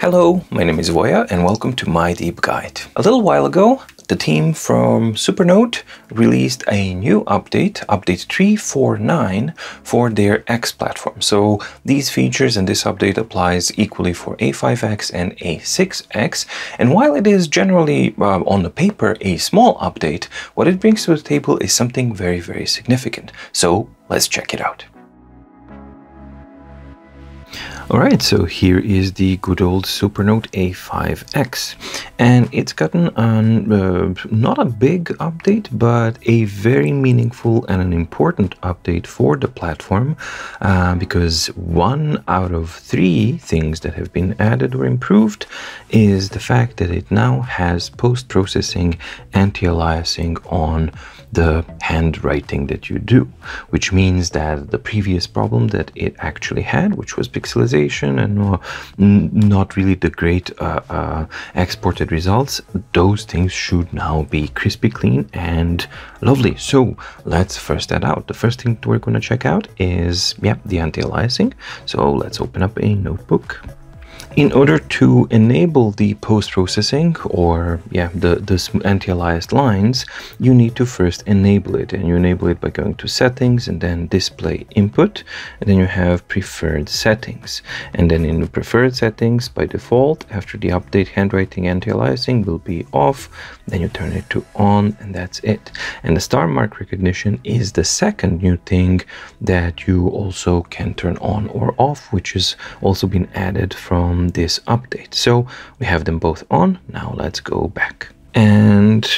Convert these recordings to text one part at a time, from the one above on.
Hello, my name is Voya and welcome to My Deep Guide. A little while ago, the team from Supernote released a new update, update 349, for their X platform. So these features and this update applies equally for A5X and A6X. And while it is generally on the paper a small update, what it brings to the table is something very, very significant. So let's check it out. Alright, so here is the good old Supernote A5X, and it's gotten not a big update, but a very meaningful and an important update for the platform, because 1 out of 3 things that have been added or improved is the fact that it now has post-processing anti-aliasing on the handwriting that you do, which means that the previous problem that it actually had, which was pixelization and not really the great exported results, those things should now be crispy clean and lovely. So let's first that out. The first thing we're going to check out is the anti-aliasing. So let's open up a notebook. In order to enable the post-processing or the anti-aliased lines, you need to first enable it, and you enable it by going to settings and then display input, and then you have preferred settings, and then in the preferred settings by default after the update handwriting anti-aliasing will be off, then you turn it to on, and that's it. And the star mark recognition is the second new thing that you also can turn on or off, which has also been added from this update. So we have them both on. Now let's go back, and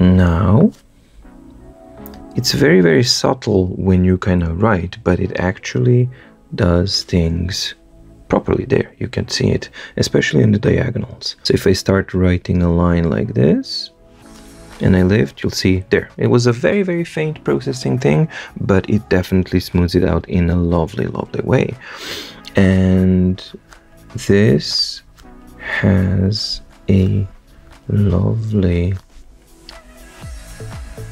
now it's very, very subtle when you kind of write, but it actually does things properly. There you can see it, especially in the diagonals. So if I start writing a line like this and I lift, you'll see there. It was a very, very faint processing thing, but it definitely smooths it out in a lovely, lovely way. And this has a lovely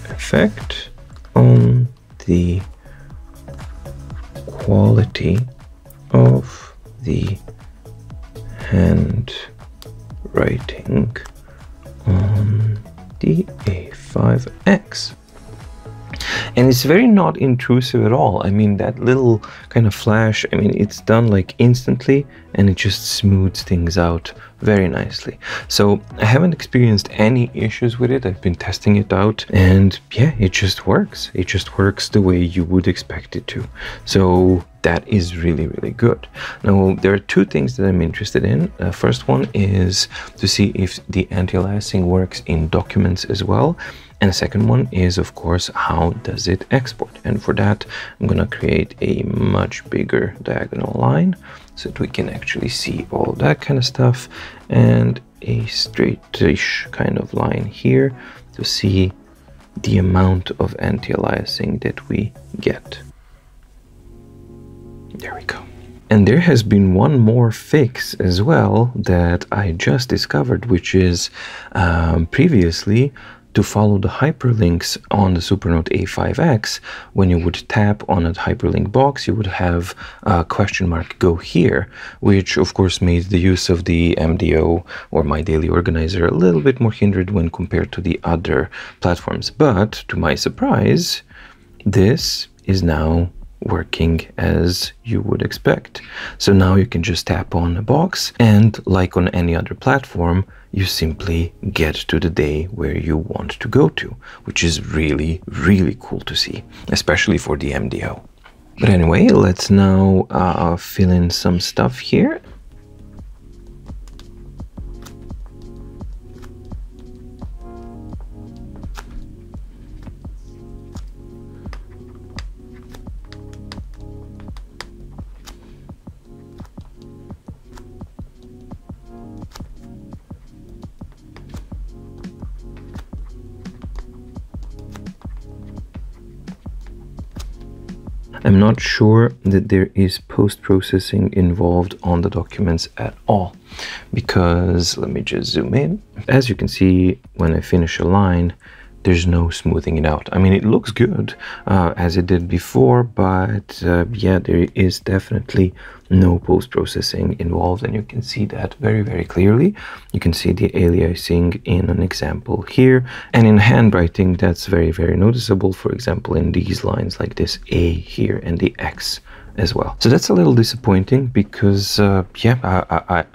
effect on the quality of the handwriting on the A5X. And it's very not intrusive at all. I mean, that little kind of flash, I mean, it's done like instantly, and it just smooths things out very nicely. So I haven't experienced any issues with it. I've been testing it out, and yeah, it just works. It just works the way you would expect it to. So that is really, really good. Now, there are 2 things that I'm interested in. First one is to see if the anti-aliasing works in documents as well. And the second one is, of course, how does it export? And for that, I'm going to create a much bigger diagonal line so that we can actually see all that kind of stuff, and a straight-ish kind of line here to see the amount of anti-aliasing that we get. There we go. And there has been one more fix as well that I just discovered, which is previously, to follow the hyperlinks on the Supernote A5X, when you would tap on a hyperlink box, you would have a question mark go here, which of course made the use of the MDO or My Daily Organizer a little bit more hindered when compared to the other platforms. But to my surprise, this is now working as you would expect. So now you can just tap on a box, and like on any other platform, you simply get to the day where you want to go to, which is really, really cool to see, especially for the MDO. But anyway, let's now fill in some stuff here. I'm not sure that there is post-processing involved on the documents at all, because let me just zoom in. As you can see, when I finish a line, there's no smoothing it out. I mean, it looks good as it did before, but yeah, there is definitely no post-processing involved, and you can see that very, very clearly. You can see the aliasing in an example here, and in handwriting that's very, very noticeable, for example in these lines like this A here and the X as well. So that's a little disappointing because yeah,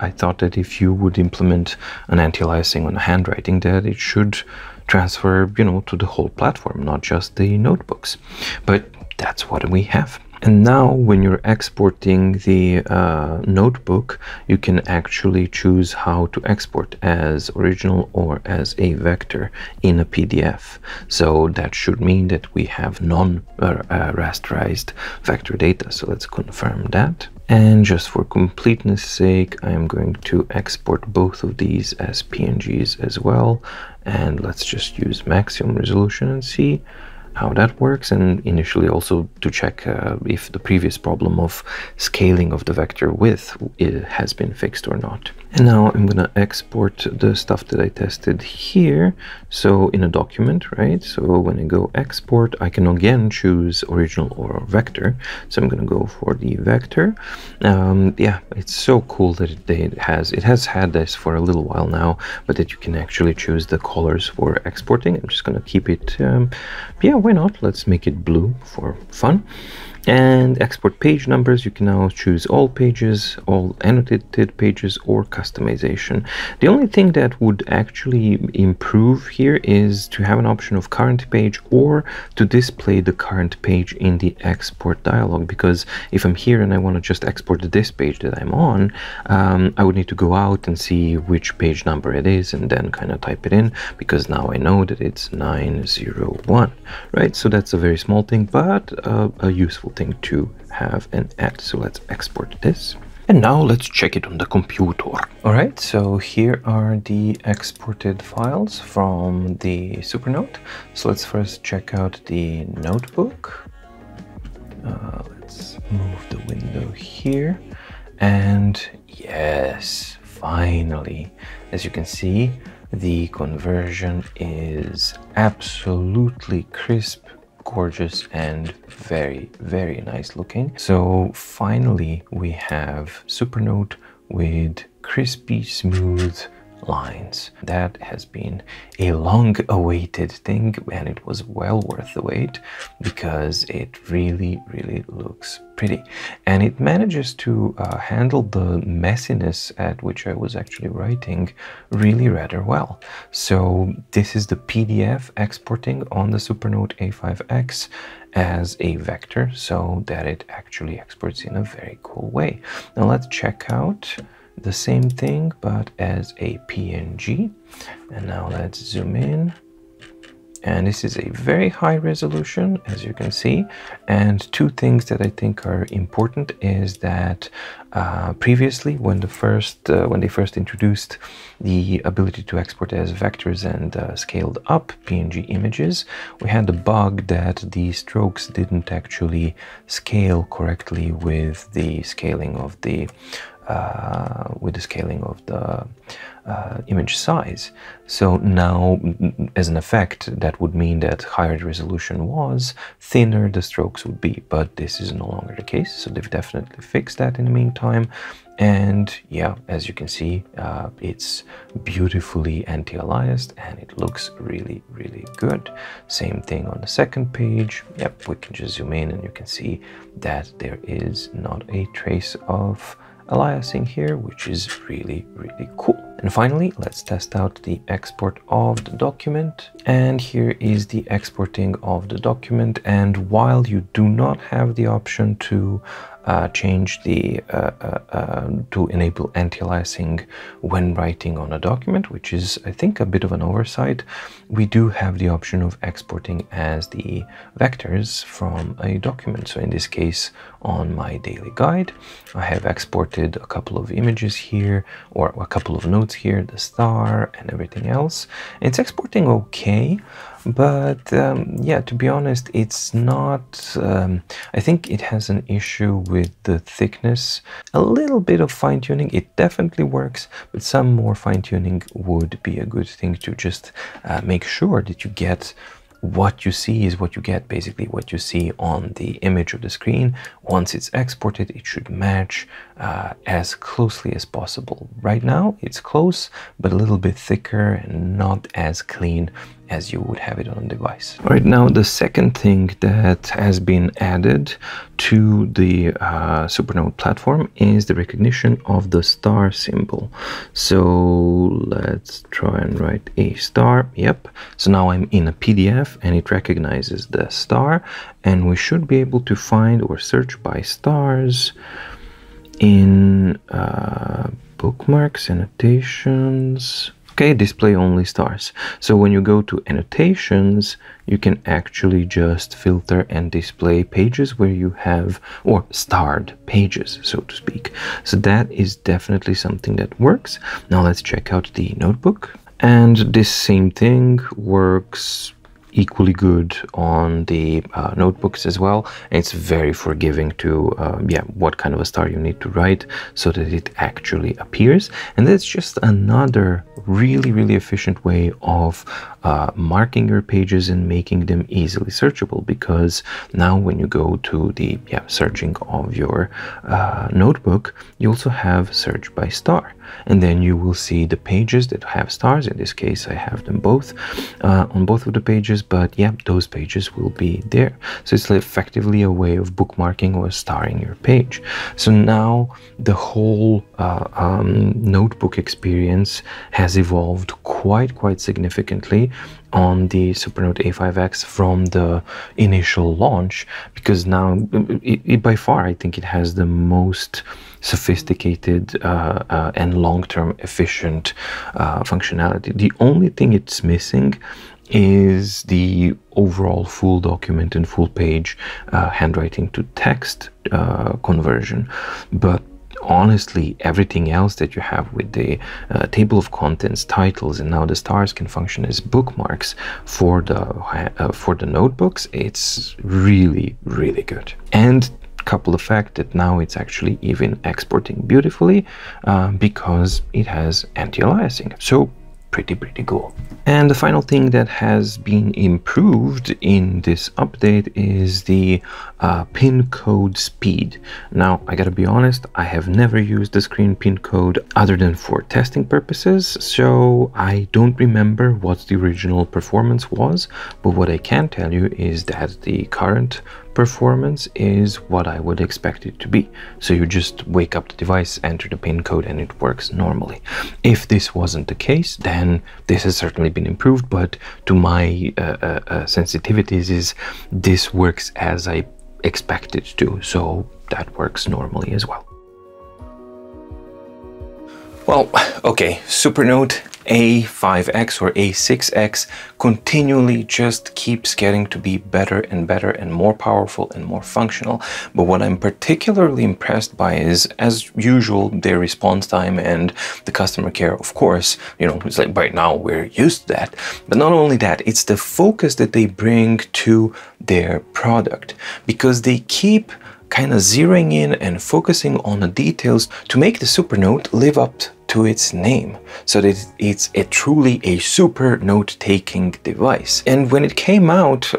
I thought that if you would implement an anti-aliasing on handwriting, that it should transfer, you know, to the whole platform, not just the notebooks. But that's what we have. And now when you're exporting the notebook, you can actually choose how to export, as original or as a vector in a PDF. So that should mean that we have non-rasterized vector data. So let's confirm that. And just for completeness sake, I am going to export both of these as PNGs as well. And let's just use maximum resolution and see how that works, and initially also to check if the previous problem of scaling of the vector width has been fixed or not. And now I'm gonna export the stuff that I tested here, so in a document, right? So when I go export, I can again choose original or vector. So I'm gonna go for the vector. Yeah, it's so cool that it has had this for a little while now, but that you can actually choose the colors for exporting. I'm just gonna keep it, yeah, why not? Let's make it blue for fun. And export page numbers, you can now choose all pages, all annotated pages, or customization. The only thing that would actually improve here is to have an option of current page or to display the current page in the export dialog, because if I'm here and I want to just export this page that I'm on, I would need to go out and see which page number it is and then kind of type it in, because now I know that it's 901, right? So that's a very small thing, but a useful thing to have and add. So let's export this. And now let's check it on the computer. All right, so here are the exported files from the Supernote. So let's first check out the notebook. Let's move the window here. And yes, finally, as you can see, the conversion is absolutely crisp, gorgeous, and very, very nice looking. So finally we have Supernote with crispy, smooth lines. That has been a long awaited thing, and it was well worth the wait because it really, really looks pretty, and it manages to handle the messiness at which I was actually writing really rather well. So this is the PDF exporting on the Supernote A5X as a vector, so that it actually exports in a very cool way. Now let's check out the same thing but as a PNG, and now let's zoom in, and this is a very high resolution, as you can see. And two things that I think are important is that previously when they first introduced the ability to export as vectors and scaled up PNG images, we had the bug that the strokes didn't actually scale correctly with the scaling of the image size. So now, as an effect, that would mean that higher the resolution was, thinner the strokes would be, but this is no longer the case. So they've definitely fixed that in the meantime. And yeah, as you can see, it's beautifully anti-aliased and it looks really, really good. Same thing on the second page. Yep, we can just zoom in and you can see that there is not a trace of aliasing here, which is really, really cool. And finally, let's test out the export of the document. And here is the exporting of the document. And while you do not have the option to change the to enable anti-aliasing when writing on a document, which is, I think, a bit of an oversight, we do have the option of exporting as the vectors from a document. So in this case, on my daily guide, I have exported a couple of images here, or a couple of notes here, the star and everything else. It's exporting okay, but yeah, to be honest, it's not, I think it has an issue with the thickness. A little bit of fine-tuning, it definitely works, but some more fine-tuning would be a good thing to just make sure that you get what you see is what you get, basically what you see on the image of the screen. Once it's exported, it should match as closely as possible. Right now, it's close, but a little bit thicker and not as clean as you would have it on a device. Right now, the second thing that has been added to the Supernote platform is the recognition of the star symbol. So let's try and write a star. Yep. So now I'm in a PDF and it recognizes the star, and we should be able to find or search by stars in bookmarks, annotations. Okay, display only stars. So when you go to annotations, you can actually just filter and display pages where you have, or starred pages, so to speak. So that is definitely something that works. Now let's check out the notebook. And this same thing works equally good on the notebooks as well. And it's very forgiving to yeah, what kind of a star you need to write so that it actually appears. And that's just another really efficient way of marking your pages and making them easily searchable, because now when you go to the searching of your notebook, you also have search by star, and then you will see the pages that have stars. In this case, I have them both on both of the pages, but yeah, those pages will be there. So it's effectively a way of bookmarking or starring your page. So now the whole notebook experience has evolved quite significantly on the Supernote A5X from the initial launch, because now it by far, I think it has the most sophisticated and long-term efficient functionality. The only thing it's missing is the overall full document and full page handwriting to text conversion. But honestly, everything else that you have with the table of contents, titles, and now the stars can function as bookmarks for the notebooks, it's really good. And couple the fact that now it's actually even exporting beautifully because it has anti-aliasing. So pretty cool. And the final thing that has been improved in this update is the pin code speed. Now, I gotta be honest, I have never used the screen pin code other than for testing purposes, so I don't remember what the original performance was, but what I can tell you is that the current performance is what I would expect it to be. So you just wake up the device, enter the pin code, and it works normally. If this wasn't the case, then this has certainly been improved, but to my sensitivities, this works as I expect it to, so that works normally as well. Well, okay, Supernote A5X or A6X continually just keeps getting to be better and better and more powerful and more functional. But what I'm particularly impressed by is, as usual, their response time and the customer care. Of course, you know, it's like right now we're used to that. But not only that, it's the focus that they bring to their product, because they keep kind of zeroing in and focusing on the details to make the Supernote live up to its name, so that it's truly a super note-taking device. And when it came out,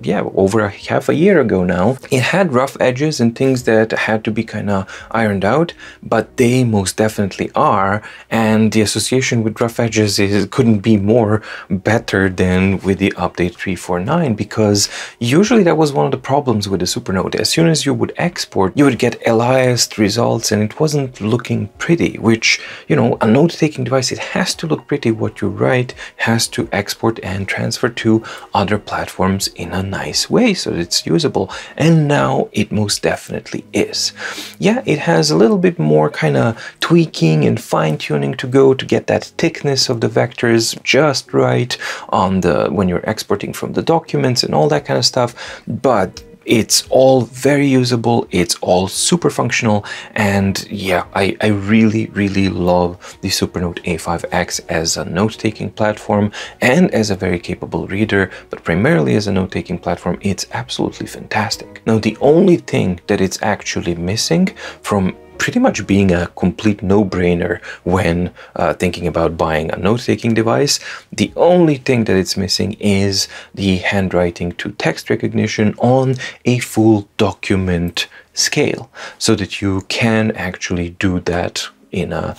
yeah, over half a year ago now, it had rough edges and things that had to be kind of ironed out, but they most definitely are, and the association with rough edges couldn't be more better than with the update 349, because usually that was one of the problems with the Supernote. As soon as you would export, you would get aliased results and it wasn't looking pretty, which, you know, a note-taking device, it has to look pretty. What you write has to export and transfer to other platforms in a nice way so that it's usable, and now it most definitely is. Yeah, it has a little bit more kind of tweaking and fine-tuning to go to get that thickness of the vectors just right on the when you're exporting from the documents and all that kind of stuff, but It's all very usable, it's all super functional, and yeah, I really, really love the Supernote A5X as a note-taking platform and as a very capable reader, but primarily as a note-taking platform, it's absolutely fantastic. Now, the only thing that it's actually missing from pretty much being a complete no-brainer when thinking about buying a note-taking device, the only thing that it's missing is the handwriting to text recognition on a full document scale, so that you can actually do that in a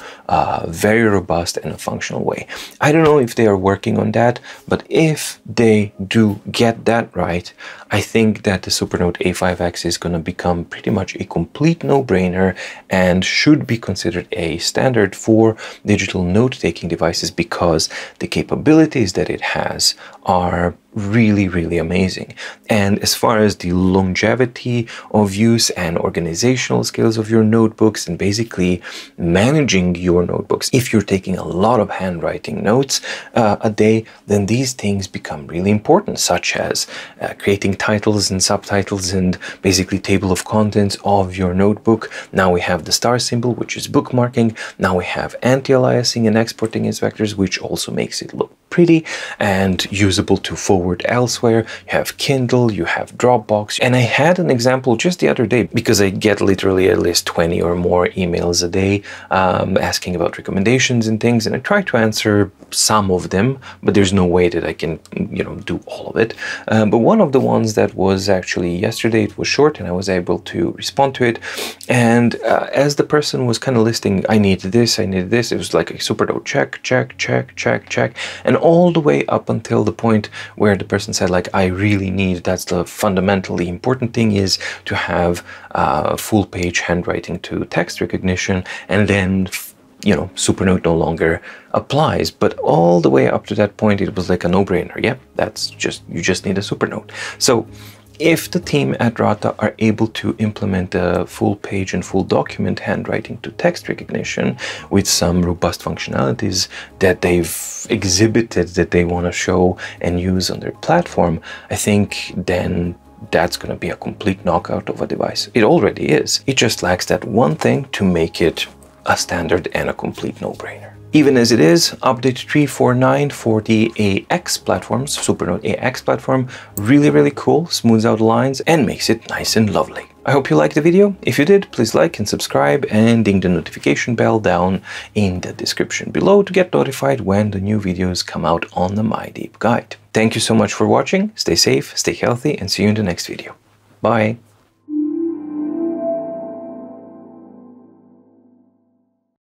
very robust and a functional way. I don't know if they are working on that, but if they do get that right, I think that the Supernote A5X is going to become pretty much a complete no-brainer and should be considered a standard for digital note-taking devices, because the capabilities that it has are really, really amazing. And as far as the longevity of use and organizational skills of your notebooks and basically managing your notebooks, if you're taking a lot of handwriting notes a day, then these things become really important, such as creating titles and subtitles and basically table of contents of your notebook. Now we have the star symbol, which is bookmarking. Now we have anti-aliasing and exporting as vectors, which also makes it look pretty and usable to forward elsewhere. You have Kindle, you have Dropbox, and I had an example just the other day, because I get literally at least 20 or more emails a day asking about recommendations and things, and I try to answer some of them, but there's no way that I can, you know, do all of it. But one of the ones that was actually yesterday, it was short and I was able to respond to it, and as the person was kind of listing, I needed this, it was like a Supernote check, check, check, check, check, and all the way up until the point where the person said, like, I really need, that's the fundamentally important thing, is to have full page handwriting to text recognition, and then you know, Supernote no longer applies. But all the way up to that point, it was like a no-brainer. Yep, that's just, you just need a Supernote. So if the team at Ratta are able to implement the full page and full document handwriting to text recognition with some robust functionalities that they've exhibited that they want to show and use on their platform, I think then that's going to be a complete knockout of a device. It already is. It just lacks that one thing to make it a standard and a complete no-brainer. Even as it is, update 349 for the AX platforms, Supernote AX platform, really, really cool, smooths out lines and makes it nice and lovely. I hope you liked the video. If you did, please like and subscribe and ding the notification bell down in the description below to get notified when the new videos come out on the mydeepguide. Thank you so much for watching. Stay safe, stay healthy, and see you in the next video. Bye.